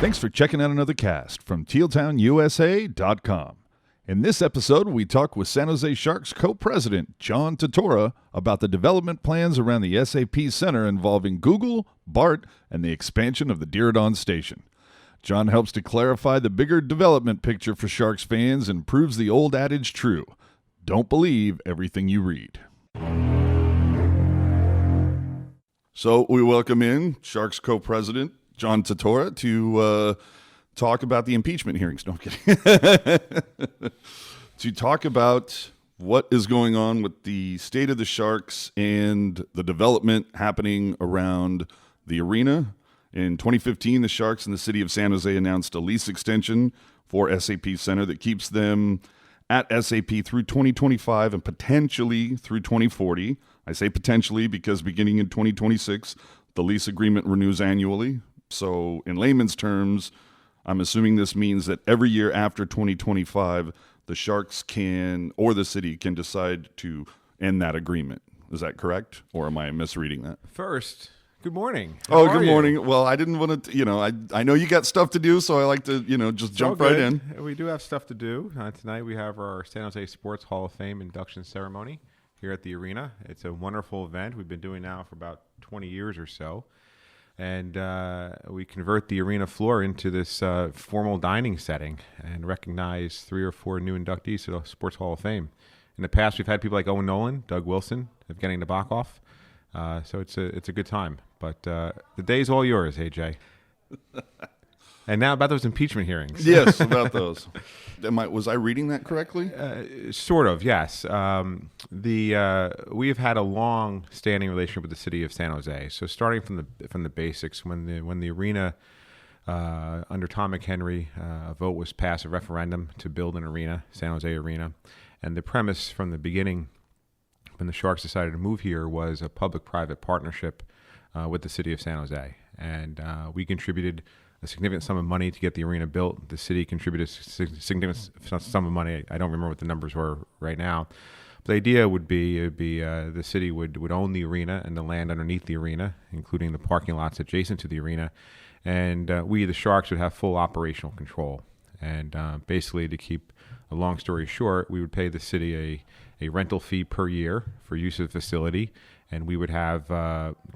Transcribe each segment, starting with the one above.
Thanks for checking out another cast from tealtownusa.com. In this episode, we talk with San Jose Sharks co-president John Tortora about the development plans around the SAP Center involving Google, BART, and the expansion of the Diridon station. John helps to clarify the bigger development picture for Sharks fans and proves the old adage true: don't believe everything you read. So we welcome in Sharks co-president John Tortora to talk about the impeachment hearings. No, I'm kidding. To talk about what is going on with the state of the Sharks and the development happening around the arena. In 2015, the Sharks and the city of San Jose announced a lease extension for SAP Center that keeps them at SAP through 2025 and potentially through 2040. I say potentially because beginning in 2026, the lease agreement renews annually. So in layman's terms, I'm assuming this means that every year after 2025, the Sharks can, or the city can decide to end that agreement. Is that correct? Or am I misreading that? First, good morning. How are good morning. You? Well, I didn't want to, I know you got stuff to do, so I like to, just jump right in. We do have stuff to do. Tonight we have our San Jose Sports Hall of Fame induction ceremony here at the arena. It's a wonderful event we've been doing now for about 20 years or so. And we convert the arena floor into this formal dining setting and recognize 3 or 4 new inductees to the Sports Hall of Fame. In the past, we've had people like Owen Nolan, Doug Wilson, Evgeny Nabokov. So it's a good time. But the day's all yours, AJ. And now about those impeachment hearings. Yes, about those. Was I reading that correctly? Sort of, yes. We have had a long-standing relationship with the city of San Jose. So starting from the basics, when the arena under Tom McHenry, a vote was passed, a referendum to build an arena, San Jose Arena, and the premise from the beginning, when the Sharks decided to move here, was a public-private partnership with the city of San Jose, and we contributed a significant sum of money to get the arena built. The city contributed a significant sum of money. I don't remember what the numbers were right now. But the idea would be the city would own the arena and the land underneath the arena, including the parking lots adjacent to the arena. And we, the Sharks, would have full operational control. And basically, to keep a long story short, we would pay the city a rental fee per year for use of the facility, and we would have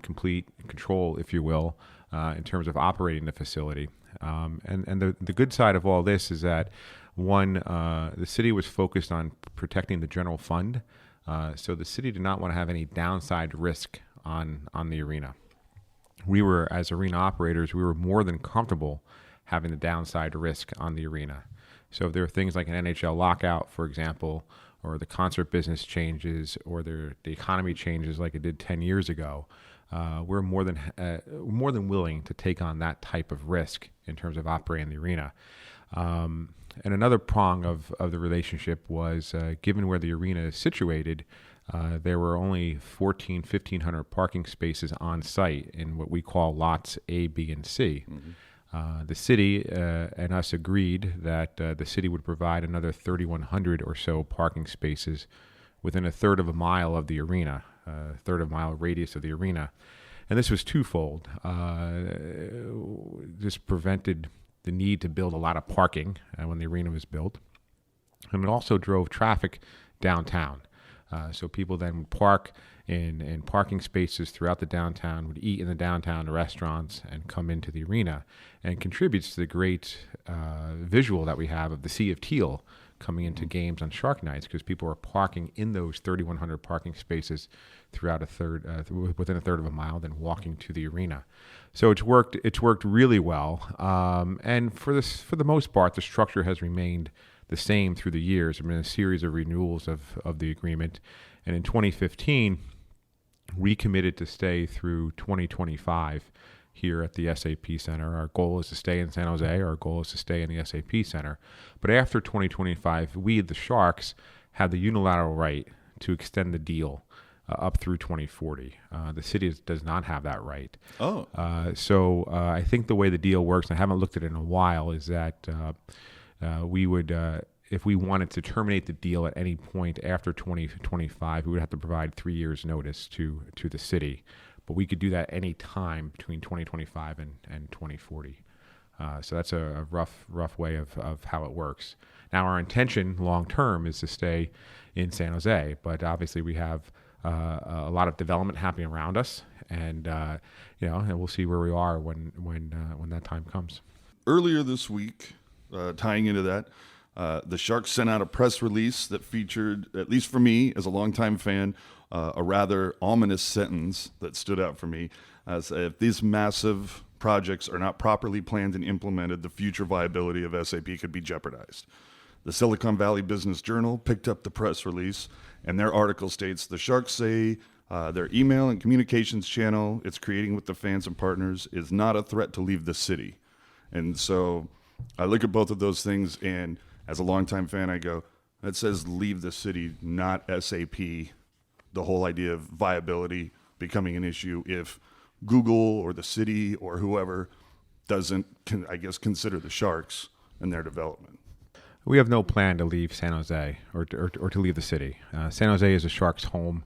complete control, if you will, in terms of operating the facility. And the good side of all this is that, one, the city was focused on protecting the general fund, so the city did not want to have any downside risk on the arena. We were, as arena operators, we were more than comfortable having the downside risk on the arena. So if there are things like an NHL lockout, for example, or the concert business changes, or the economy changes like it did 10 years ago, we're more than willing to take on that type of risk in terms of operating the arena. And another prong of the relationship was, given where the arena is situated, there were only 1,500 parking spaces on site in what we call lots A, B, and C. Mm-hmm. The city and us agreed that the city would provide another 3,100 or so parking spaces within a third of a mile of the arena, a third of a mile radius of the arena. And this was twofold. This prevented the need to build a lot of parking when the arena was built. And it also drove traffic downtown. So people then would park in parking spaces throughout the downtown, would eat in the downtown restaurants, and come into the arena, and contributes to the great visual that we have of the Sea of Teal coming into games on Shark Nights, because people are parking in those 3,100 parking spaces throughout within a third of a mile, then walking to the arena. So it's worked really well. And for the most part, the structure has remained the same through the years. There have been a series of renewals of the agreement. And in 2015, we committed to stay through 2025 here at the SAP Center. Our goal is to stay in San Jose. Our goal is to stay in the SAP Center. But after 2025, we, the Sharks, have the unilateral right to extend the deal up through 2040. The city does not have that right. So I think the way the deal works, and I haven't looked at it in a while, is that we would, if we wanted to terminate the deal at any point after 2025, we would have to provide 3 years' notice to the city. But we could do that any time between 2025 and 2040. So that's a rough way of how it works. Now, our intention long term is to stay in San Jose, but obviously we have a lot of development happening around us, and and we'll see where we are when that time comes. Earlier this week, tying into that, the Sharks sent out a press release that featured, at least for me as a longtime fan, a rather ominous sentence that stood out for me. As if these massive projects are not properly planned and implemented, the future viability of SAP could be jeopardized. The Silicon Valley Business Journal picked up the press release, and their article states the Sharks say their email and communications channel it's creating with the fans and partners is not a threat to leave the city. And so I look at both of those things, and as a longtime fan, I go, that says leave the city, not SAP. The whole idea of viability becoming an issue if Google or the city or whoever doesn't, consider the Sharks and their development. We have no plan to leave San Jose or to leave the city. San Jose is a Sharks' home.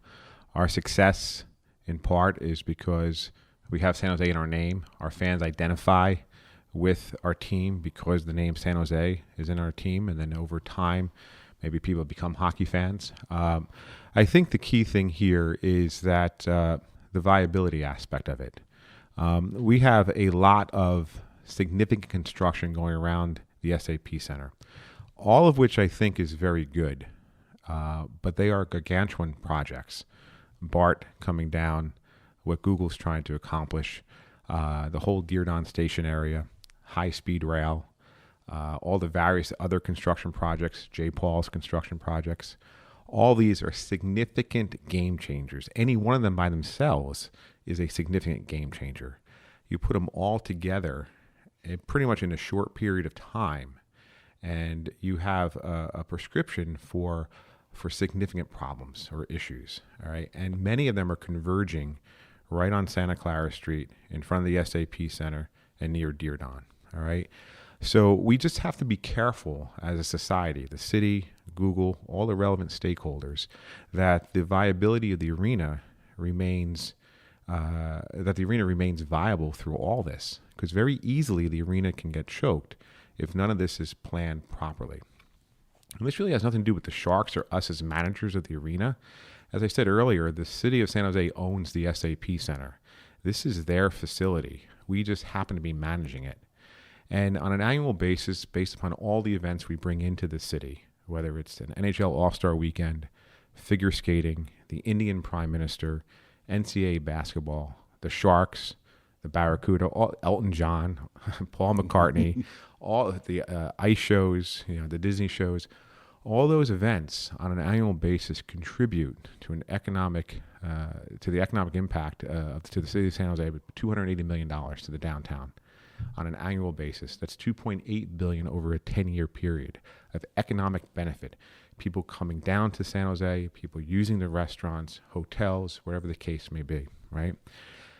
Our success, in part, is because we have San Jose in our name. Our fans identify with our team because the name San Jose is in our team, and then over time, maybe people become hockey fans. I think the key thing here is that the viability aspect of it. We have a lot of significant construction going around the SAP Center, all of which I think is very good, but they are gargantuan projects. BART coming down, what Google's trying to accomplish, the whole Diridon station area, high-speed rail, all the various other construction projects, J. Paul's construction projects. All these are significant game changers. Any one of them by themselves is a significant game changer. You put them all together pretty much in a short period of time, and you have a prescription for significant problems or issues. All right, and many of them are converging right on Santa Clara Street in front of the SAP Center and near Diridon. All right, so we just have to be careful as a society, the city, Google, all the relevant stakeholders, that the viability of the arena remains viable through all this, because very easily the arena can get choked if none of this is planned properly. And this really has nothing to do with the Sharks or us as managers of the arena. As I said earlier, the city of San Jose owns the SAP Center. This is their facility. We just happen to be managing it. And on an annual basis, based upon all the events we bring into the city, whether it's an NHL All-Star Weekend, figure skating, the Indian Prime Minister, NCAA basketball, the Sharks, the Barracuda, Elton John, Paul McCartney, all the ice shows, the Disney shows, all those events on an annual basis contribute to an economic, to the economic impact to the city of San Jose, with $280 million to the downtown on an annual basis. That's $2.8 billion over a 10-year period of economic benefit. People coming down to San Jose, people using the restaurants, hotels, whatever the case may be, right?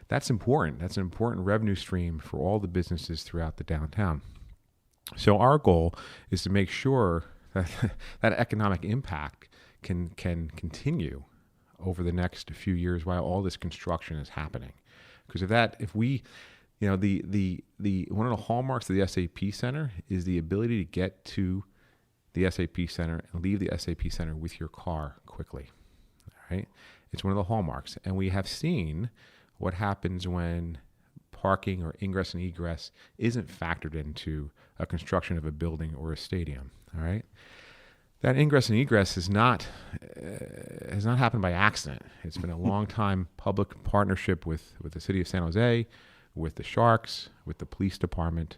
That's important. That's an important revenue stream for all the businesses throughout the downtown. So our goal is to make sure that that economic impact can continue over the next few years while all this construction is happening. Because if we the one of the hallmarks of the SAP Center is the ability to get to the SAP Center and leave the SAP Center with your car quickly. All right, it's one of the hallmarks, and we have seen what happens when parking or ingress and egress isn't factored into a construction of a building or a stadium. All right, that ingress and egress has not happened by accident. It's been a long time public partnership with the city of San Jose, with the Sharks, with the police department,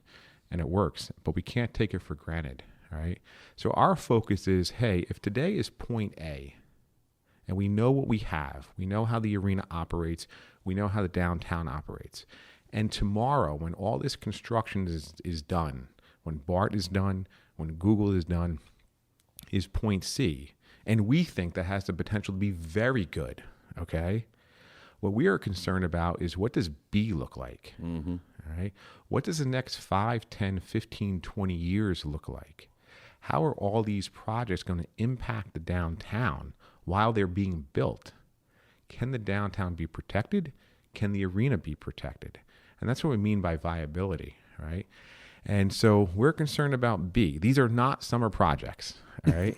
and it works. But we can't take it for granted. All right. So our focus is, hey, if today is point A, and we know what we have, we know how the arena operates, we know how the downtown operates, and tomorrow, when all this construction is done, when BART is done, when Google is done, is point C, and we think that has the potential to be very good. Okay. What we are concerned about is, what does B look like? Mm-hmm. All right. What does the next 5, 10, 15, 20 years look like? How are all these projects going to impact the downtown while they're being built? Can the downtown be protected? Can the arena be protected? And that's what we mean by viability, right? And so we're concerned about B. These are not summer projects, all right?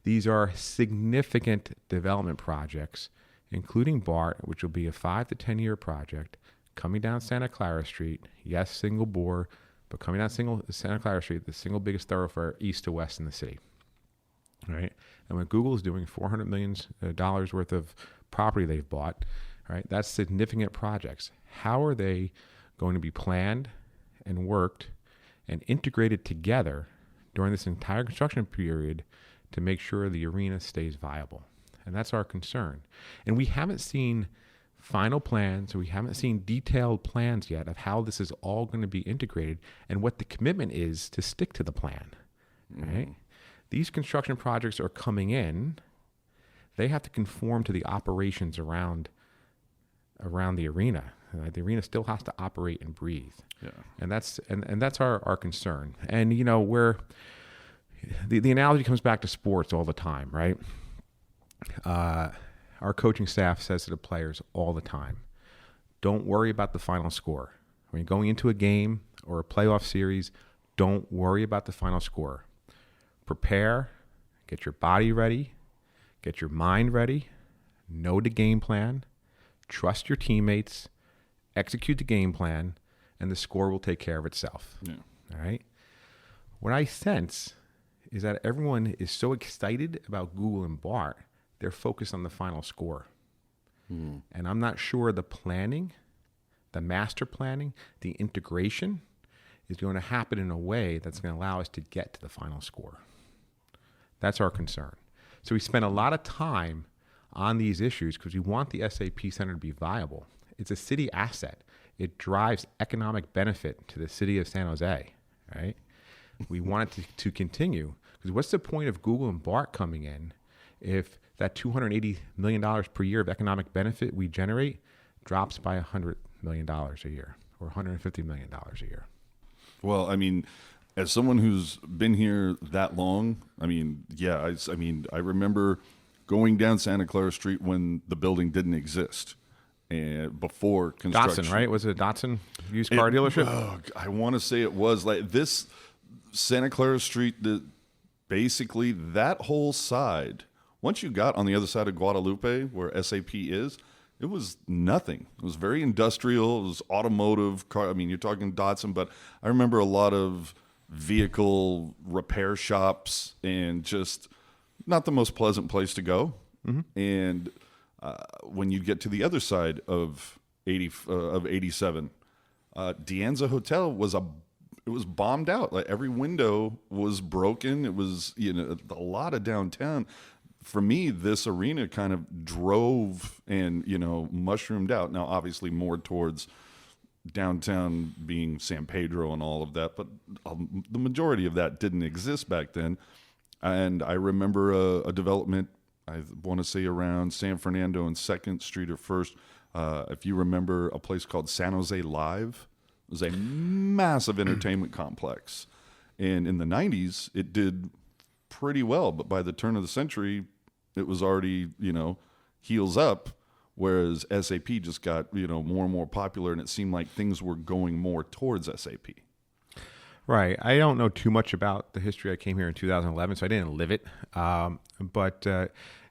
These are significant development projects, including BART, which will be a 5 to 10 year project, coming down Santa Clara Street. Yes, single bore, but coming down Santa Clara Street, the single biggest thoroughfare east to west in the city. All right? And when Google is doing $400 million worth of property they've bought, all right, that's significant projects. How are they going to be planned and worked and integrated together during this entire construction period to make sure the arena stays viable? And that's our concern. And we haven't seen final plans, we haven't seen detailed plans yet of how this is all going to be integrated and what the commitment is to stick to the plan. Right? These construction projects are coming in. They have to conform to the operations around the arena. The arena still has to operate and breathe. Yeah. And that's our concern. And where the analogy comes back to sports all the time, right? Our coaching staff says to the players all the time, don't worry about the final score. When you're going into a game or a playoff series, don't worry about the final score. Prepare, get your body ready, get your mind ready, know the game plan, trust your teammates, execute the game plan, and the score will take care of itself. Yeah. All right? What I sense is that everyone is so excited about Google and BART, they're focused on the final score. And I'm not sure the planning, the master planning, the integration is going to happen in a way that's going to allow us to get to the final score. That's our concern. So we spend a lot of time on these issues because we want the SAP Center to be viable. It's a city asset. It drives economic benefit to the city of San Jose, right? We want it to continue, because what's the point of Google and BART coming in if that $280 million per year of economic benefit we generate drops by $100 million a year or $150 million a year? Well, I mean, as someone who's been here that long, I mean, yeah, I remember going down Santa Clara Street when the building didn't exist. And before construction. Datsun, right? Was it a Datsun used car dealership? I want to say it was like this Santa Clara Street, basically that whole side. Once you got on the other side of Guadalupe, where SAP is, it was nothing. It was very industrial. It was automotive car. I mean, you're talking Datsun, but I remember a lot of vehicle repair shops and just not the most pleasant place to go. And when you get to the other side of 87, Dianza Hotel was bombed out. Like every window was broken. It was a lot of downtown. For me, this arena kind of drove and mushroomed out. Now, obviously, more towards downtown being San Pedro and all of that, but the majority of that didn't exist back then. And I remember a development, I want to say around San Fernando and 2nd Street or 1st. If you remember a place called San Jose Live, it was a massive entertainment complex. And in the 90s, it did pretty well. But by the turn of the century, it was already, heels up, whereas SAP just got, more and more popular, and it seemed like things were going more towards SAP. Right. I don't know too much about the history. I came here in 2011, so I didn't live it. But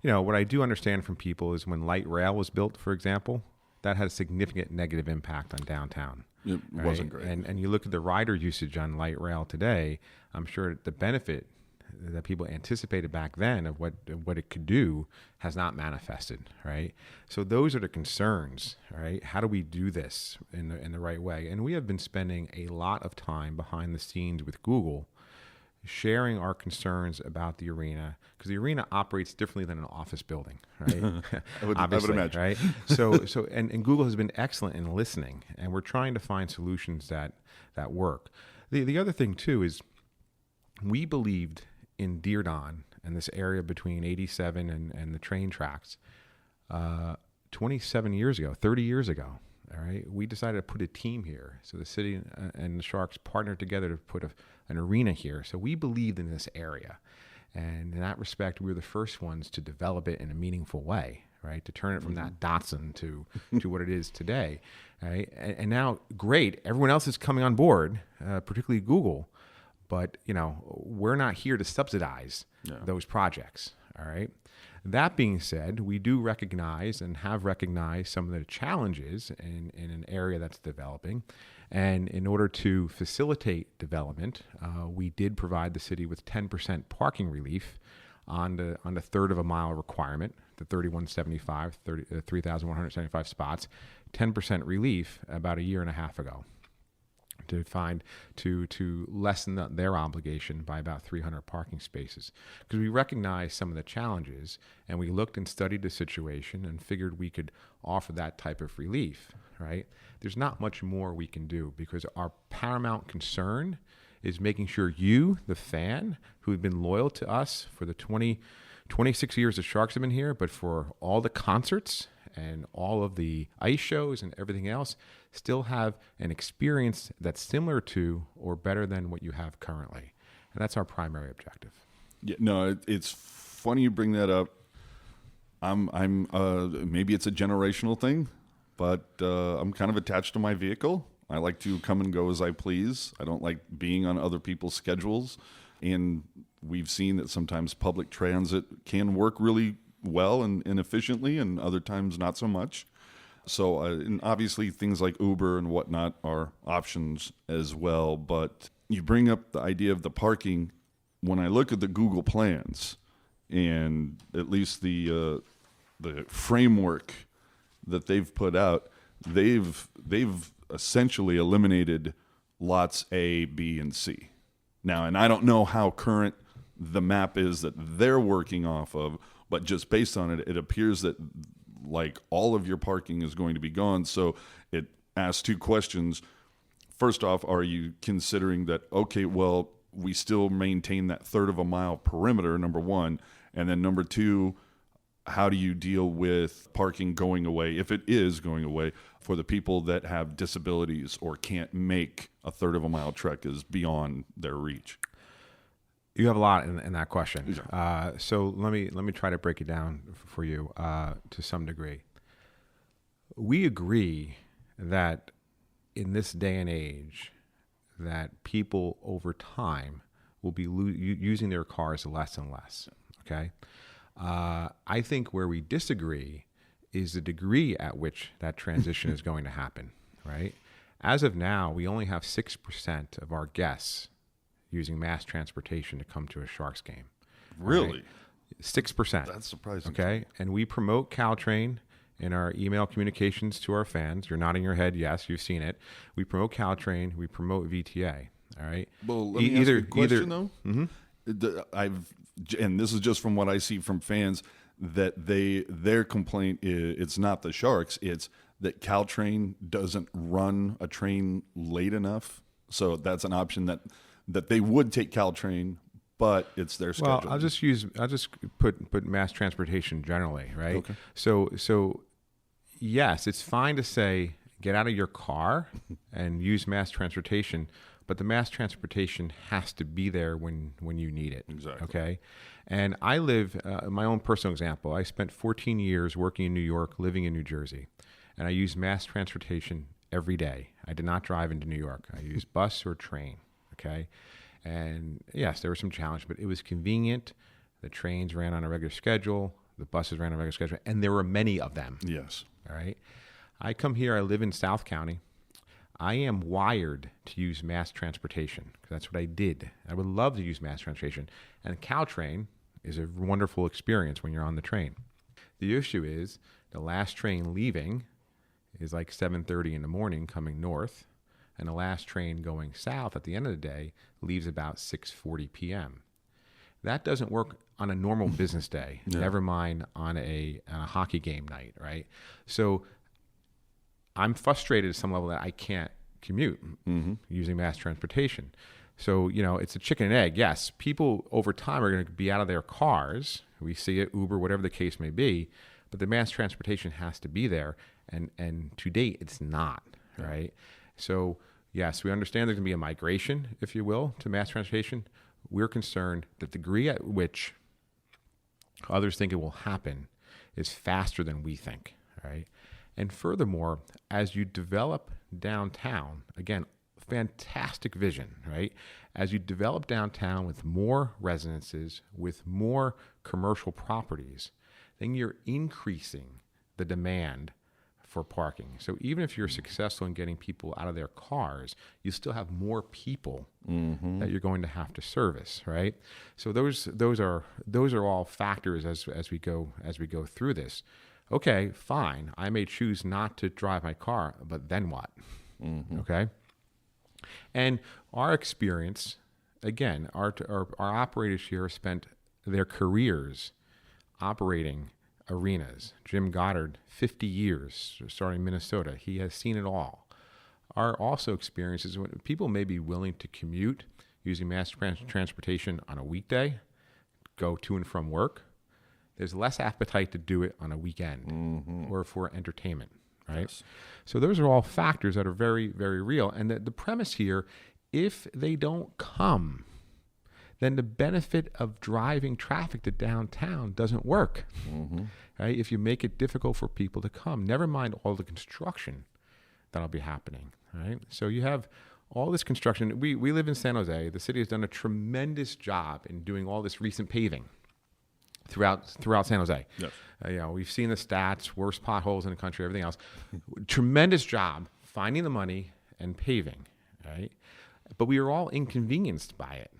what I do understand from people is when light rail was built, for example, that had a significant negative impact on downtown. It wasn't great. And you look at the rider usage on light rail today, I'm sure the benefit that people anticipated back then of what it could do has not manifested, right? So those are the concerns, right? How do we do this in the right way? And we have been spending a lot of time behind the scenes with Google sharing our concerns about the arena, because the arena operates differently than an office building, right? I would imagine. Right? So Google has been excellent in listening, and we're trying to find solutions that work. The other thing too is we believed in Diridon and this area between 87 and the train tracks 27 years ago, 30 years ago. All right, we decided to put a team here. So the city and the Sharks partnered together to put an arena here. So we believed in this area. And in that respect, we were the first ones to develop it in a meaningful way, right? To turn it from that Datsun to what it is today, right? And now, great, everyone else is coming on board, particularly Google, but we're not here to subsidize those projects, all right? That being said, we do recognize and have recognized some of the challenges in an area that's developing. And in order to facilitate development, we did provide the city with 10% parking relief on the third of a mile requirement, the 3,175 spots, 10% relief about a year and a half ago to lessen their obligation by about 300 parking spaces. Because we recognized some of the challenges, and we looked and studied the situation and figured we could offer that type of relief, right? There's not much more we can do because our paramount concern is making sure you, the fan, who have been loyal to us for the 26 years the Sharks have been here, but for all the concerts and all of the ice shows and everything else, still have an experience that's similar to or better than what you have currently. And that's our primary objective. Yeah, no, it's funny you bring that up. I'm maybe it's a generational thing, but I'm kind of attached to my vehicle. I like to come and go as I please. I don't like being on other people's schedules. And we've seen that sometimes public transit can work really well and efficiently, and other times not so much. So, and obviously things like Uber and whatnot are options as well. But you bring up the idea of the parking. When I look at the Google plans, and at least the framework that they've put out, they've essentially eliminated lots A, B, and C. Now, and I don't know how current the map is that they're working off of, but just based on it, it appears that like all of your parking is going to be gone. So it asks two questions. First off, are you considering that, okay, well, we still maintain that third of a mile perimeter, number one, and then number two, how do you deal with parking going away, if it is going away, for the people that have disabilities or can't make a third of a mile trek is beyond their reach? You have a lot in that question. So let me try to break it down for you to some degree. We agree that in this day and age, that people over time will be using their cars less and less. Okay, I think where we disagree is the degree at which that transition is going to happen. Right, as of now, we only have 6% of our guests using mass transportation to come to a Sharks game. Really? Right? 6%. That's surprising. Okay. And we promote Caltrain in our email communications to our fans. You're nodding your head. Yes, you've seen it. We promote Caltrain. We promote VTA. All right. Well, let me ask you a question, though. Mm-hmm. And this is just from what I see from fans, that their complaint is it's not the Sharks. It's that Caltrain doesn't run a train late enough. So that's an option that they would take Caltrain, but it's their schedule. Well, I'll just put mass transportation generally, right? Okay. So yes, it's fine to say get out of your car and use mass transportation, but the mass transportation has to be there when you need it. Exactly. Okay. And I live my own personal example. I spent 14 years working in New York, living in New Jersey, and I use mass transportation every day. I did not drive into New York. I used bus or train. Okay. And yes, there was some challenge, but it was convenient. The trains ran on a regular schedule. The buses ran on a regular schedule. And there were many of them. Yes. All right. I come here. I live in South County. I am wired to use mass transportation because that's what I did. I would love to use mass transportation. And Caltrain is a wonderful experience when you're on the train. The issue is the last train leaving is like 7:30 in the morning coming north. And the last train going south at the end of the day leaves about 6:40 p.m. That doesn't work on a normal business day, never mind on a hockey game night, right? So I'm frustrated at some level that I can't commute using mass transportation. So, it's a chicken and egg. Yes, people over time are going to be out of their cars. We see it, Uber, whatever the case may be, but the mass transportation has to be there. And to date, it's not, right? So, yes, we understand there's going to be a migration, if you will, to mass transportation. We're concerned that the degree at which others think it will happen is faster than we think, right? And furthermore, as you develop downtown, again, fantastic vision, right? As you develop downtown with more residences, with more commercial properties, then you're increasing the demand for parking. So even if you're successful in getting people out of their cars, you still have more people that you're going to have to service, right? So those are all factors as we go through this. Okay, fine. I may choose not to drive my car, but then what? Okay. And our experience, again, our operators here spent their careers operating arenas. Jim Goddard, 50 years, starting in Minnesota. He has seen it all. Our also experience is when people may be willing to commute using mass transportation on a weekday, go to and from work. There's less appetite to do it on a weekend or for entertainment, right? Yes. So those are all factors that are very, very real. And the premise here, if they don't come, then the benefit of driving traffic to downtown doesn't work. Right? If you make it difficult for people to come, never mind all the construction that'll be happening. Right? So you have all this construction. We live in San Jose. The city has done a tremendous job in doing all this recent paving throughout San Jose. Yes. We've seen the stats, worst potholes in the country, everything else. Tremendous job finding the money and paving, right? But we are all inconvenienced by it.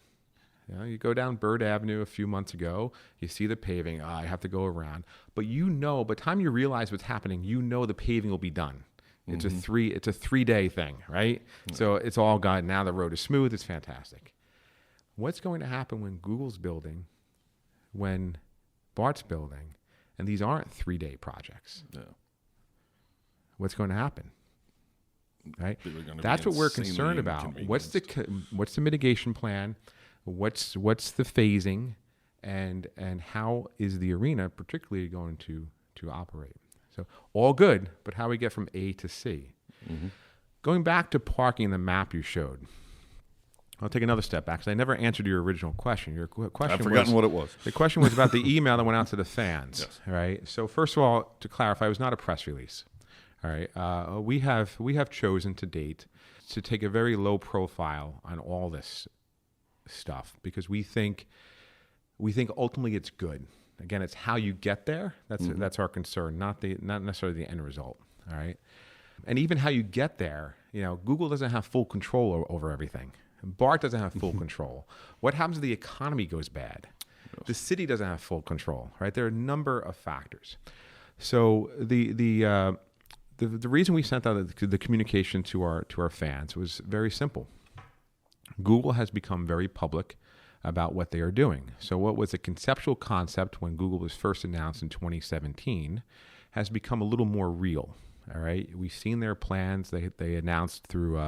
You go down Bird Avenue a few months ago, you see the paving, I have to go around. But by the time you realize what's happening, the paving will be done. It's a 3-day thing, right? So it's all gone. Now the road is smooth, it's fantastic. What's going to happen when Google's building, when BART's building, and these aren't 3-day projects? Yeah. What's going to happen? Right? That's what we're concerned about. What's the mitigation plan? What's the phasing, and how is the arena particularly going to operate? So all good, but how we get from A to C. Going back to parking, the map you showed. I'll take another step back because I never answered your original question. Your question I've forgotten what it was. The question was about the email that went out to the fans. Yes. Right. So first of all, to clarify, it was not a press release. All right. We have chosen to date to take a very low profile on all this stuff because we think ultimately it's good. Again, it's how you get there. That's our concern, not necessarily the end result. All right. And even how you get there, Google doesn't have full control over everything. BART doesn't have full control. What happens if the economy goes bad? Yes. The city doesn't have full control, right? There are a number of factors. So the reason we sent out the communication to our fans was very simple. Google has become very public about what they are doing. So what was a conceptual concept when Google was first announced in 2017 has become a little more real. All right, we've seen their plans. They announced through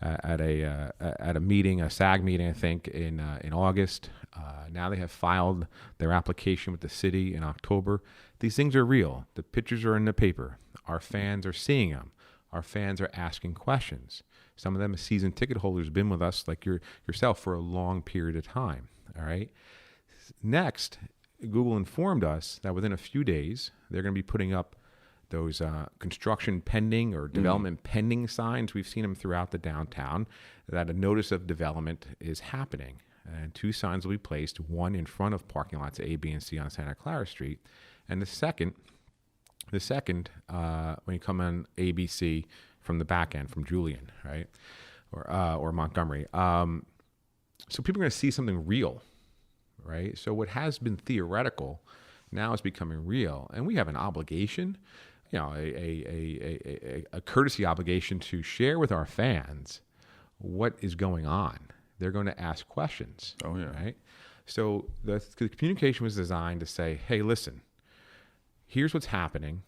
at a meeting, a SAG meeting, I think, in August. Now they have filed their application with the city in October. These things are real. The pictures are in the paper. Our fans are seeing them. Our fans are asking questions. Some of them are season ticket holders, been with us like yourself for a long period of time. All right. Next, Google informed us that within a few days they're going to be putting up those construction pending or development pending signs. We've seen them throughout the downtown that a notice of development is happening. And 2 signs will be placed, one in front of parking lots A, B, and C on Santa Clara Street. And the second, when you come on ABC from the back end, from Julian, right? Or Montgomery. So people are going to see something real, right? So what has been theoretical now is becoming real. And we have an obligation, a courtesy obligation to share with our fans what is going on. They're going to ask questions. Oh, yeah. Right? So the communication was designed to say, hey, listen, here's what's happening.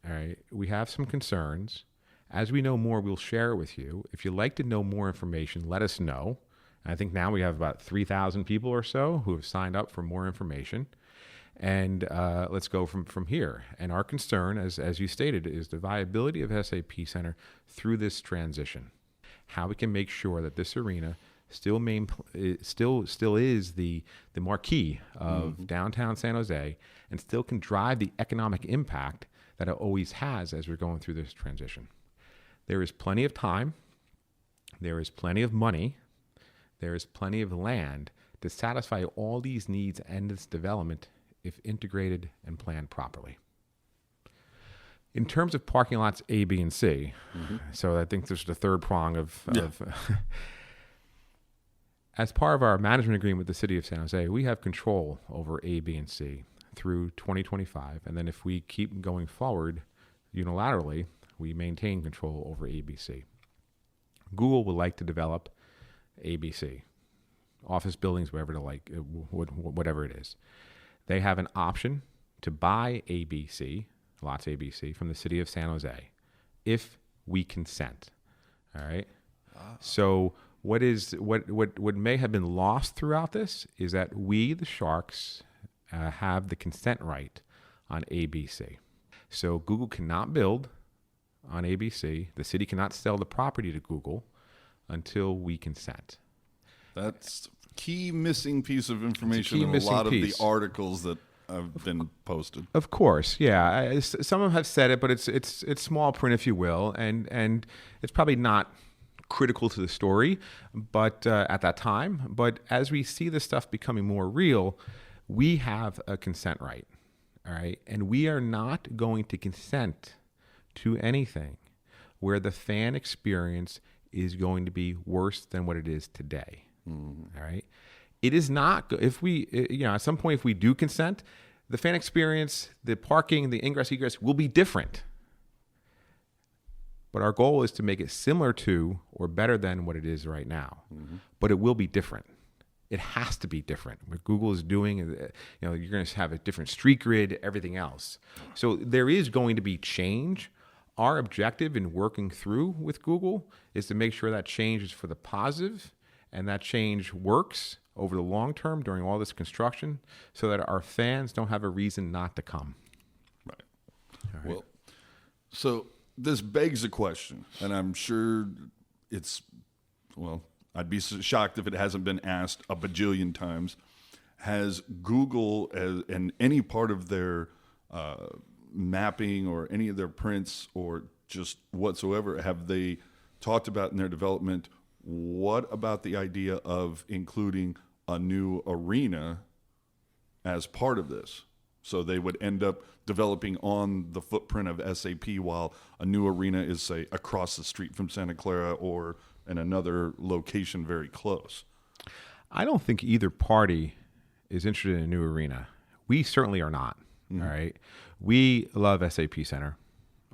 All right. We have some concerns. As we know more, we'll share it with you. If you'd like to know more information, let us know. And I think now we have about 3,000 people or so who have signed up for more information. And let's go from here. And our concern, as you stated, is the viability of SAP Center through this transition. How we can make sure that this arena still is the marquee of downtown San Jose, and still can drive the economic impact that it always has as we're going through this transition. There is plenty of time, there is plenty of money, there is plenty of land to satisfy all these needs and this development if integrated and planned properly. In terms of parking lots A, B, and C, so I think there's the third prong of as part of our management agreement with the City of San Jose, we have control over A, B, and C through 2025. And then if we keep going forward unilaterally, we maintain control over ABC. Google would like to develop ABC, office buildings, whatever it is. They have an option to buy ABC, lots ABC, from the City of San Jose, if we consent. All right. So what may have been lost throughout this is that we, the Sharks, have the consent right on ABC. So Google cannot build on ABC. The city cannot sell the property to Google until we consent. That's key missing piece of information in a lot of the articles that have been posted. Of course, yeah. Some of them have said it, but it's small print, if you will, and it's probably not critical to the story, but at that time. But as we see this stuff becoming more real, we have a consent right, all right? And we are not going to consent to anything where the fan experience is going to be worse than what it is today, all right? It is not, if we, at some point, if we do consent, the fan experience, the parking, the ingress, egress will be different. But our goal is to make it similar to or better than what it is right now. But it will be different. It has to be different. What Google is doing, you're going to have a different street grid, everything else. So there is going to be change. Our objective in working through with Google is to make sure that change is for the positive and that change works over the long term during all this construction so that our fans don't have a reason not to come. Right. Well, so this begs a question, and I'm sure I'd be shocked if it hasn't been asked a bajillion times. Has Google, and any part of their mapping or any of their prints or just whatsoever, have they talked about in their development, what about the idea of including a new arena as part of this? So they would end up developing on the footprint of SAP while a new arena is, say, across the street from Santa Clara or in another location very close. I don't think either party is interested in a new arena. We certainly are not, all right? We love SAP Center.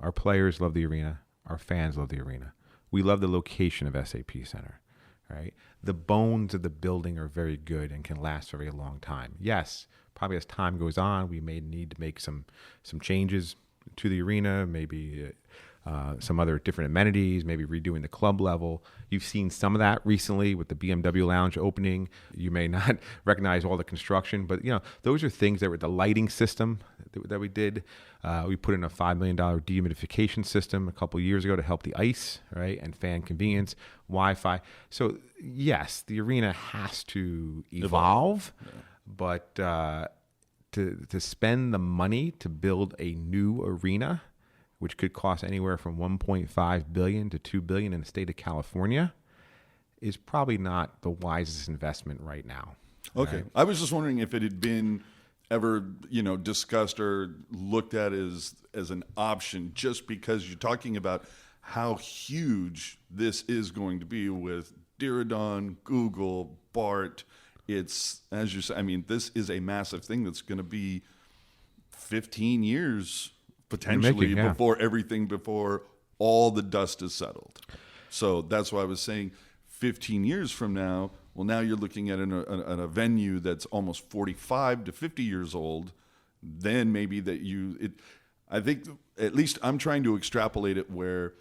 Our players love the arena. Our fans love the arena. We love the location of SAP Center, right? The bones of the building are very good and can last a very long time. Yes, probably as time goes on, we may need to make some changes to the arena, maybe some other different amenities, maybe redoing the club level. You've seen some of that recently with the BMW lounge opening. You may not recognize all the construction, but those are things that were the lighting system that we did. We put in a $5 million dehumidification system a couple of years ago to help the ice, right, and fan convenience, Wi-Fi. So yes, the arena has to evolve, but to spend the money to build a new arena, which could cost anywhere from $1.5 billion to $2 billion in the state of California, is probably not the wisest investment right now. Okay. Right? I was just wondering if it had been ever, discussed or looked at as an option, just because you're talking about how huge this is going to be with Diridon, Google, BART. It's, as you say, this is a massive thing that's going to be 15 years potentially before all the dust is settled. So that's why I was saying 15 years from now, well, now you're looking at a venue that's almost 45 to 50 years old. Then maybe I think at least I'm trying to extrapolate it where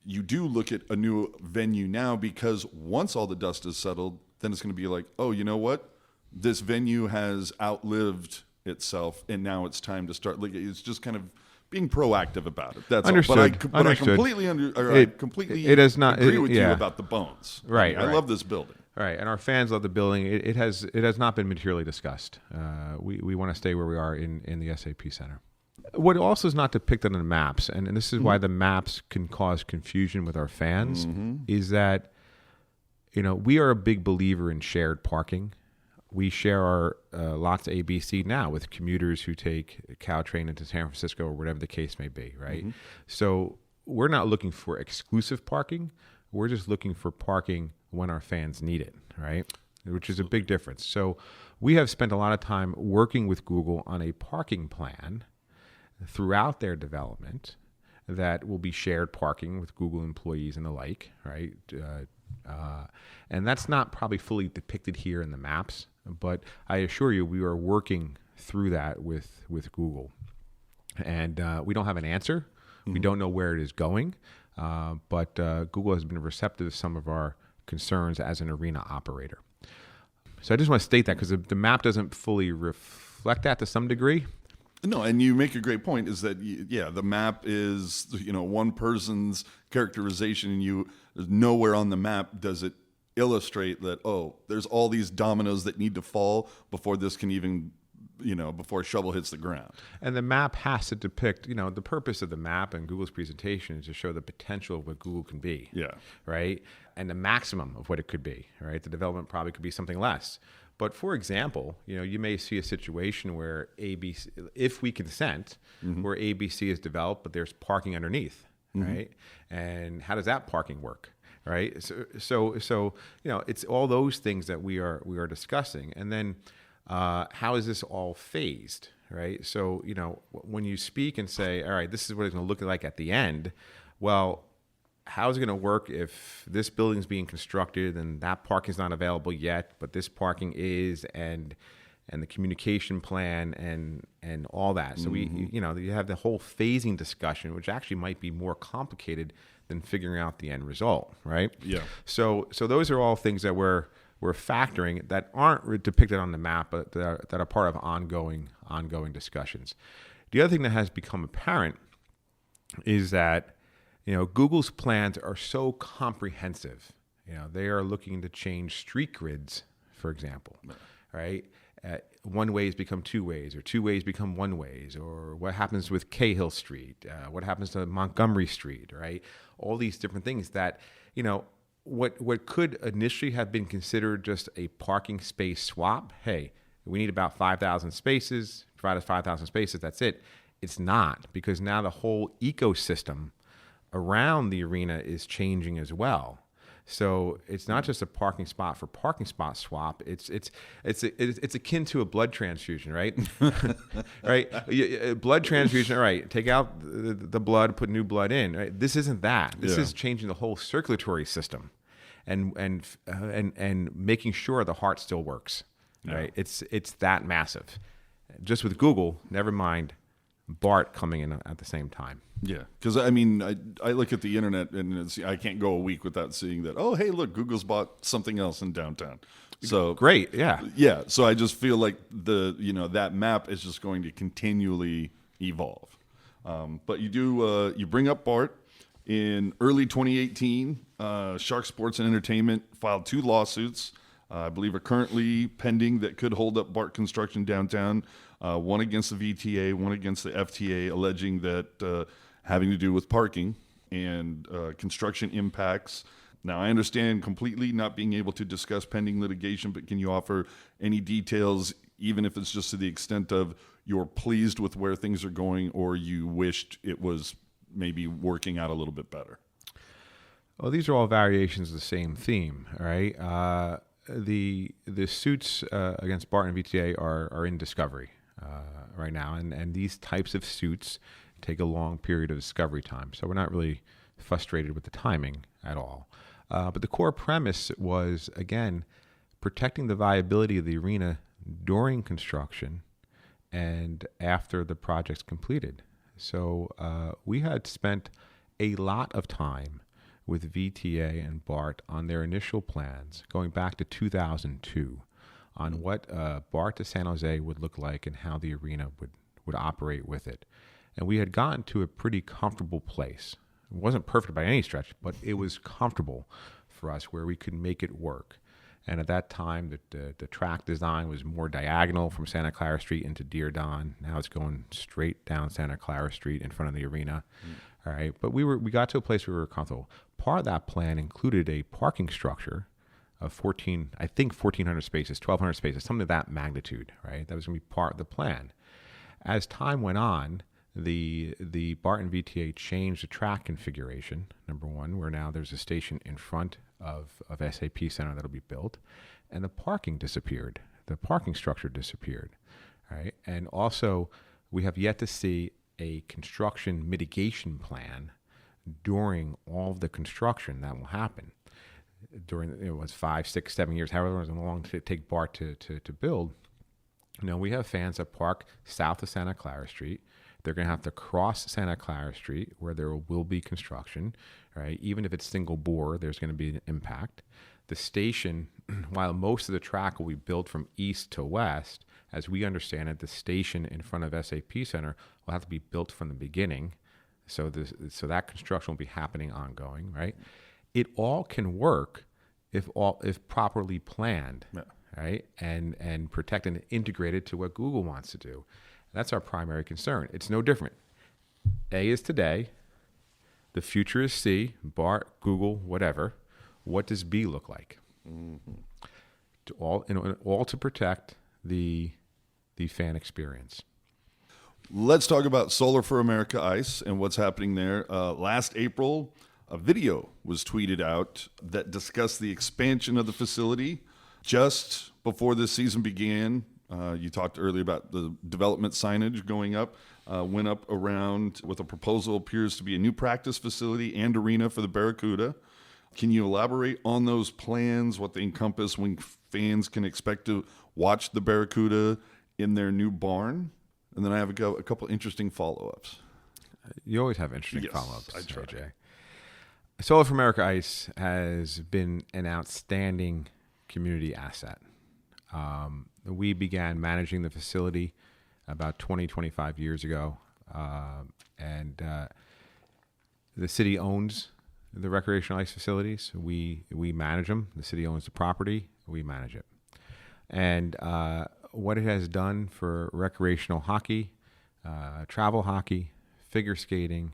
you do look at a new venue now, because once all the dust is settled, then it's going to be like, oh, you know what? This venue has outlived itself, and now it's time to start. Like, it's just kind of being proactive about it. That's understood. All. But I completely agree with you about the bones. Right. I love this building. All right, and our fans love the building. It has not been materially discussed. We want to stay where we are in the SAP Center. What also is not depicted on the maps, and this is why the maps can cause confusion with our fans, is that we are a big believer in shared parking. We share our lots of ABC now with commuters who take Caltrain into San Francisco or whatever the case may be, right? So we're not looking for exclusive parking. We're just looking for parking when our fans need it, right? Which is a big difference. So we have spent a lot of time working with Google on a parking plan throughout their development that will be shared parking with Google employees and the like, right? And that's not probably fully depicted here in the maps, but I assure you we are working through that with Google. And we don't have an answer. We don't know where it is going, but Google has been receptive to some of our concerns as an arena operator. So I just want to state that because the map doesn't fully reflect that to some degree. No, and you make a great point is that, the map is, one person's characterization, and nowhere on the map does it illustrate that, there's all these dominoes that need to fall before this can even, before a shovel hits the ground. And the map has to depict, the purpose of the map and Google's presentation is to show the potential of what Google can be. Yeah. Right? And the maximum of what it could be, right? The development probably could be something less. But for example, you may see a situation where ABC, if we consent, where ABC is developed, but there's parking underneath, right? And how does that parking work, right? So it's all those things that we are discussing, and then how is this all phased, right? So when you speak and say, all right, this is what it's going to look like at the end, well, how is it going to work if this building is being constructed and that parking is not available yet, but this parking is, and the communication plan and all that. So you have the whole phasing discussion, which actually might be more complicated than figuring out the end result, right? Yeah. So those are all things that we're factoring that aren't depicted on the map, but that are part of ongoing discussions. The other thing that has become apparent is that Google's plans are so comprehensive. They are looking to change street grids, for example, right? One ways become two ways, or two ways become one ways, or what happens with Cahill Street, what happens to Montgomery Street, right? All these different things that, what could initially have been considered just a parking space swap. Hey, we need about 5,000 spaces, provide us 5,000 spaces, that's it. It's not, because now the whole ecosystem around the arena is changing as well. So it's not just a parking spot for parking spot swap. It's akin to a blood transfusion, right? Right? Blood transfusion. All right, take out the blood, put new blood in. Right? This isn't that. This is changing the whole circulatory system, and making sure the heart still works. Right? It's that massive. Just with Google, never mind BART coming in at the same time. Yeah, because I look at the internet and I can't go a week without seeing that. Oh, hey, look, Google's bought something else in downtown. So great, yeah. So I just feel like that map is just going to continually evolve. But you bring up BART in early 2018. Shark Sports and Entertainment filed 2 lawsuits. I believe are currently pending that could hold up BART construction downtown. One against the VTA, one against the FTA, alleging that having to do with parking and construction impacts. Now, I understand completely not being able to discuss pending litigation, but can you offer any details, even if it's just to the extent of you're pleased with where things are going or you wished it was maybe working out a little bit better? Well, these are all variations of the same theme, all right? The suits against BART and VTA are in discovery right now, and these types of suits take a long period of discovery time. So we're not really frustrated with the timing at all. But the core premise was, again, protecting the viability of the arena during construction and after the project's completed. So we had spent a lot of time with VTA and BART on their initial plans going back to 2002 on what BART to San Jose would look like and how the arena would operate with it. And we had gotten to a pretty comfortable place. It wasn't perfect by any stretch, but it was comfortable for us where we could make it work. And at that time, the track design was more diagonal from Santa Clara Street into Diridon. Now it's going straight down Santa Clara Street in front of the arena. All right, but we got to a place where we were comfortable. Part of that plan included a parking structure of 1,400 spaces, 1,200 spaces, something of that magnitude. Right, that was going to be part of the plan. As time went on, the BART and VTA changed the track configuration. Number one, where now there's a station in front of SAP Center that'll be built, and the parking disappeared. The parking structure disappeared, right? And also, we have yet to see a construction mitigation plan during all of the construction that will happen. During it was 5, 6, 7 years, however long it take BART to build. We have fans that park south of Santa Clara Street. They're going to have to cross Santa Clara Street where there will be construction, right? Even if it's single bore, there's going to be an impact. The station, while most of the track will be built from east to west, as we understand it, the station in front of SAP Center will have to be built from the beginning. So that construction will be happening ongoing, right? It all can work if properly planned, right? And protected and integrated to what Google wants to do. That's our primary concern. It's no different. A is today. The future is C, BART, Google, whatever. What does B look like? All to protect the fan experience. Let's talk about Solar4America Ice and what's happening there. Last April, a video was tweeted out that discussed the expansion of the facility just before this season began. You talked earlier about the development signage going up, went up around with a proposal appears to be a new practice facility and arena for the Barracuda. Can you elaborate on those plans, what they encompass, when fans can expect to watch the Barracuda in their new barn? And then I have a couple interesting follow-ups. You always have interesting follow-ups, I try. AJ. Solar4America Ice has been an outstanding community asset. We began managing the facility about 20, 25 years ago. And the city owns the recreational ice facilities. We manage them. The city owns the property. We manage it. And what it has done for recreational hockey, travel hockey, figure skating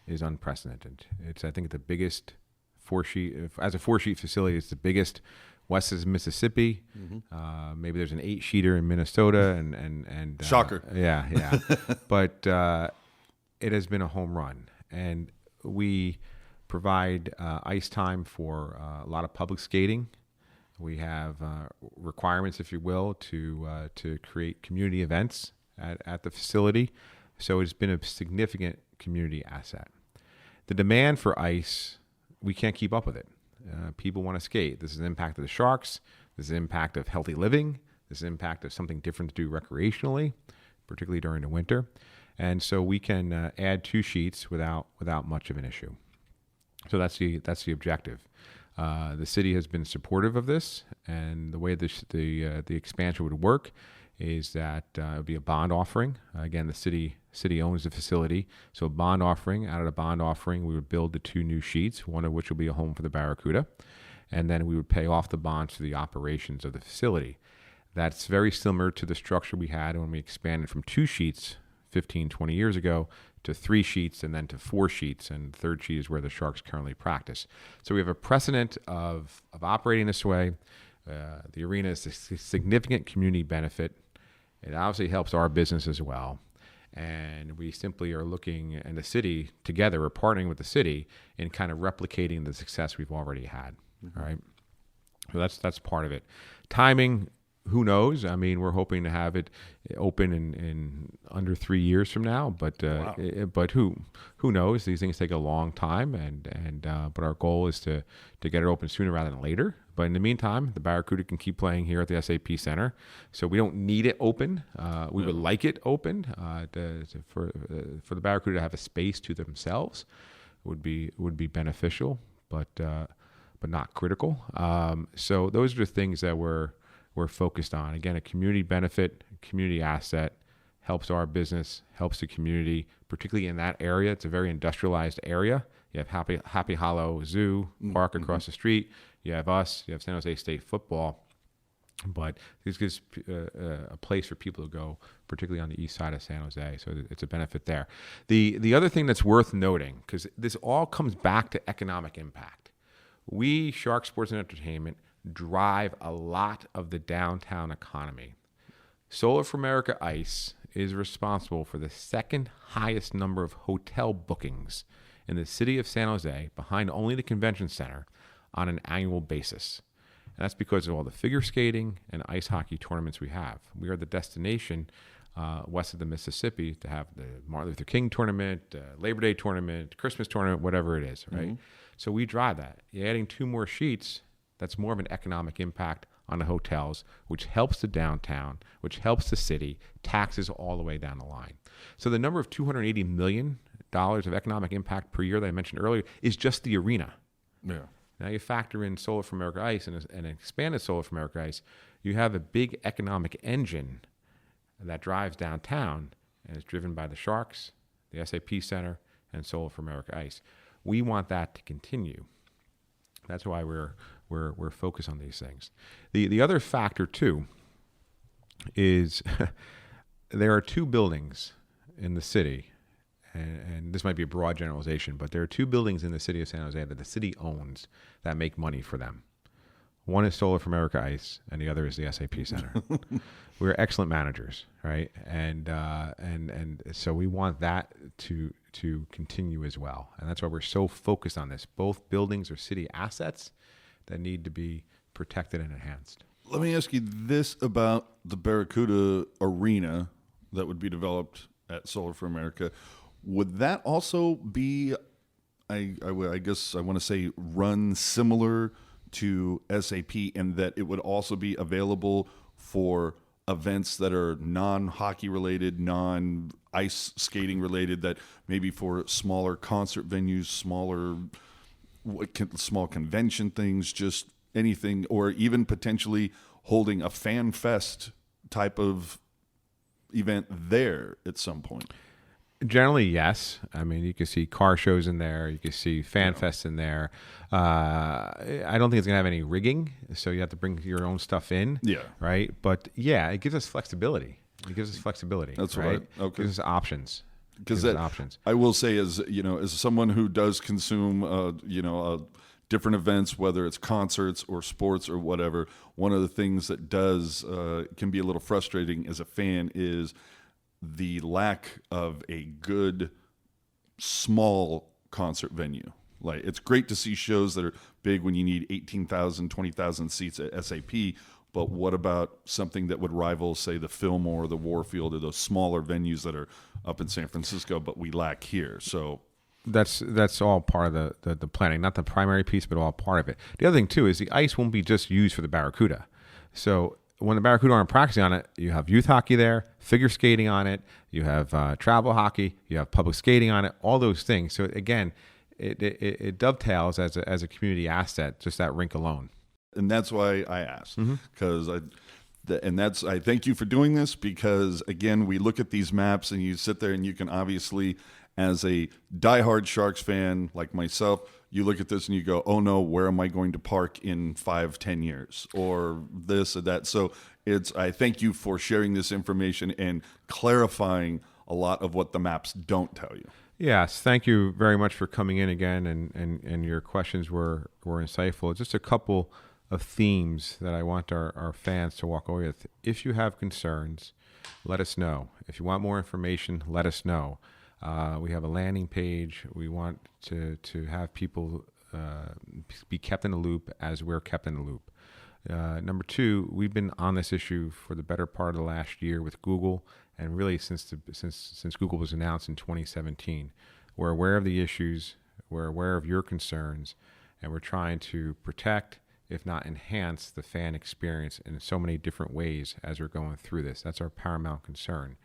is unprecedented. It's, I think, the biggest as a 4-sheet facility, it's the biggest west of Mississippi. Maybe there's an 8-sheeter in Minnesota, and shocker. Yeah. But it has been a home run, and we provide ice time for a lot of public skating. We have requirements, if you will, to create community events at the facility. So it's been a significant community asset. The demand for ice, we can't keep up with it. People want to skate. This is an impact of the Sharks. This is an impact of healthy living. This is an impact of something different to do recreationally, particularly during the winter. And so we can add 2 sheets without much of an issue. So that's the objective. The city has been supportive of this, and the way the expansion would work is that it would be a bond offering. Again, the city owns the facility, so a bond offering. Out of the bond offering, we would build the 2 new sheets, one of which will be a home for the Barracuda, and then we would pay off the bonds for the operations of the facility. That's very similar to the structure we had when we expanded from 2 sheets 15, 20 years ago to 3 sheets and then to 4 sheets, and the 3rd sheet is where the Sharks currently practice. So we have a precedent of operating this way. The arena is a significant community benefit. It obviously helps our business as well. And we simply are looking, and the city together, we're partnering with the city in kind of replicating the success we've already had. All right. So that's part of it. Timing, who knows? I mean, we're hoping to have it open in under 3 years from now, but but who knows? These things take a long time, but our goal is to get it open sooner rather than later. But in the meantime, the Barracuda can keep playing here at the SAP Center, so we don't need it open. We would like it open for the Barracuda to have a space to themselves would be beneficial, but not critical. So those are the things that we're focused on. Again, a community benefit, community asset, helps our business, helps the community, particularly in that area. It's a very industrialized area You have Happy Hollow Zoo Park across the street. You have us. You have San Jose State football. But this gives a place for people to go, particularly on the east side of San Jose. So it's a benefit there. The other thing that's worth noting, because this all comes back to economic impact. We, Shark Sports and Entertainment, drive a lot of the downtown economy. Solar4America Ice is responsible for the second highest number of hotel bookings in the city of San Jose, behind only the convention center, on an annual basis. And that's because of all the figure skating and ice hockey tournaments we have. We are the destination west of the Mississippi to have the Martin Luther King tournament, Labor Day tournament, Christmas tournament, whatever it is, right? So we drive that. You're adding 2 more sheets, that's more of an economic impact on the hotels, which helps the downtown, which helps the city, taxes all the way down the line. So the number of $280 million of economic impact per year that I mentioned earlier is just the arena. Yeah. Now you factor in Solar4America Ice and an expanded Solar4America Ice, you have a big economic engine that drives downtown and is driven by the Sharks, the SAP Center, and Solar4America Ice. We want that to continue. That's why we're focused on these things. The other factor too is there are 2 buildings in the city. And this might be a broad generalization, but there are 2 buildings in the city of San Jose that the city owns that make money for them. One is Solar4America Ice, and the other is the SAP Center. We're excellent managers, right? And so we want that to continue as well. And that's why we're so focused on this. Both buildings are city assets that need to be protected and enhanced. Let me ask you this about the Barracuda arena that would be developed at Solar4America. Would that also be, I guess I want to say, run similar to SAP, in that it would also be available for events that are non-hockey related, non-ice skating related, that maybe for smaller concert venues, small convention things, just anything, or even potentially holding a fan fest type of event there at some point? Generally, yes. I mean, you can see car shows in there. You can see fan fests in there. I don't think it's going to have any rigging, so you have to bring your own stuff in. Yeah. Right? But, yeah, it gives us flexibility. That's right. Okay. It gives us options. Because I will say, as someone who does consume, different events, whether it's concerts or sports or whatever, one of the things that can be a little frustrating as a fan is the lack of a good small concert venue. Like, it's great to see shows that are big when you need 18,000, 20,000 seats at SAP, but what about something that would rival, say, the Fillmore or the Warfield, or those smaller venues that are up in San Francisco, but we lack here? So that's all part of the planning, not the primary piece, but all part of it. The other thing too is the ice won't be just used for the Barracuda. So when the Barracuda aren't practicing on it, you have youth hockey there, figure skating on it, you have travel hockey, you have public skating on it, all those things. So again, it dovetails as a community asset, just that rink alone. And that's why I asked, because I thank you for doing this, because again, we look at these maps and you sit there and you can obviously, as a diehard Sharks fan like myself, you look at this and you go, oh no, where am I going to park in 5-10 years, or this or that? So I thank you for sharing this information and clarifying a lot of what the maps don't tell you. Yes, thank you very much for coming in again, and your questions were insightful. Just a couple of themes that I want our fans to walk away with. If you have concerns, let us know. If you want more information, let us know. We have a landing page. We want to have people be kept in the loop as we're kept in the loop. Number 2, we've been on this issue for the better part of the last year with Google, and really since Google was announced in 2017. We're aware of the issues. We're aware of your concerns, and we're trying to protect, if not enhance, the fan experience in so many different ways as we're going through this. That's our paramount concern.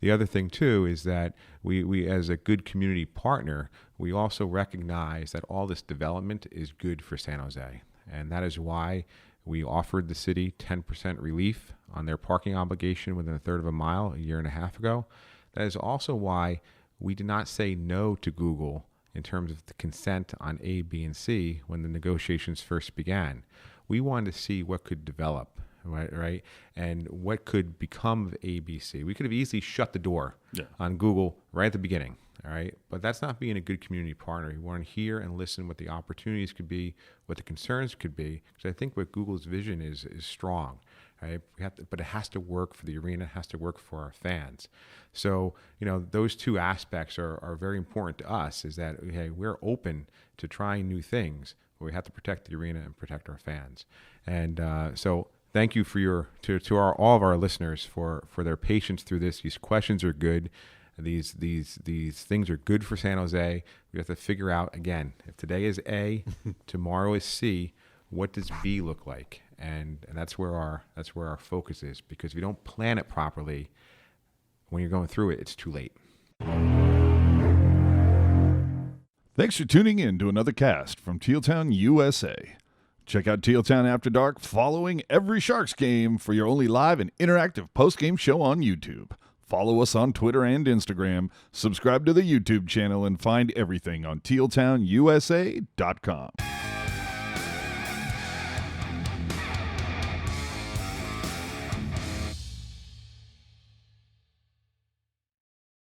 The other thing, too, is that we as a good community partner, we also recognize that all this development is good for San Jose. And that is why we offered the city 10% relief on their parking obligation within a third of a mile a year and a half ago. That is also why we did not say no to Google in terms of the consent on A, B, and C when the negotiations first began. We wanted to see what could develop, right? And what could become of A, B, C. We could have easily shut the door on Google right at the beginning, all right? But that's not being a good community partner. You want to hear and listen what the opportunities could be, what the concerns could be, because I think what Google's vision is strong, right? But it has to work for the arena, it has to work for our fans. So, those two aspects are very important to us, is that, okay, we're open to trying new things, but we have to protect the arena and protect our fans. And so thank you for all of our listeners for their patience through this. These questions are good. These things are good for San Jose. We have to figure out, again, if today is A, tomorrow is C, what does B look like? And that's where our focus is, because if you don't plan it properly, when you're going through it, it's too late. Thanks for tuning in to another cast from Tealtown, USA. Check out Tealtown After Dark following every Sharks game for your only live and interactive post-game show on YouTube. Follow us on Twitter and Instagram, subscribe to the YouTube channel, and find everything on tealtownusa.com.